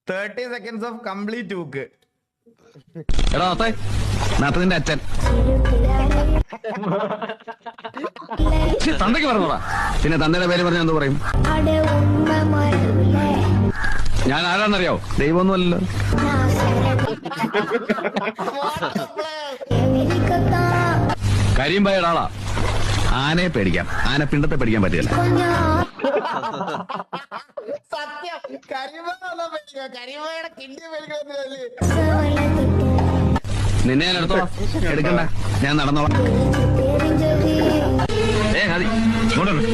30 seconds of complete hook. എടാ നാത്തതിന്റെ അച്ഛൻ തന്തയ്ക്ക് പറഞ്ഞോടാ. പിന്നെ തന്തയുടെ പേര് പറഞ്ഞാൽ എന്ത് പറയും? ഞാൻ ആരാന്നറിയോ? ദൈവമൊന്നുമല്ലല്ലോ. കരിമ്പായുടെ ആളാ. ആനയെ പേടിക്കാം, ആന പിണ്ടത്തെ പേടിക്കാൻ പറ്റില്ല. സത്യം, കരിമയുടെ കിണ്ടി പേടിക്കുന്നല്ലേ. നിന്നെ ഞാൻ എടുത്തോളാം, എടുക്കണ്ട, ഞാൻ നടന്നോളാം. മതി മതി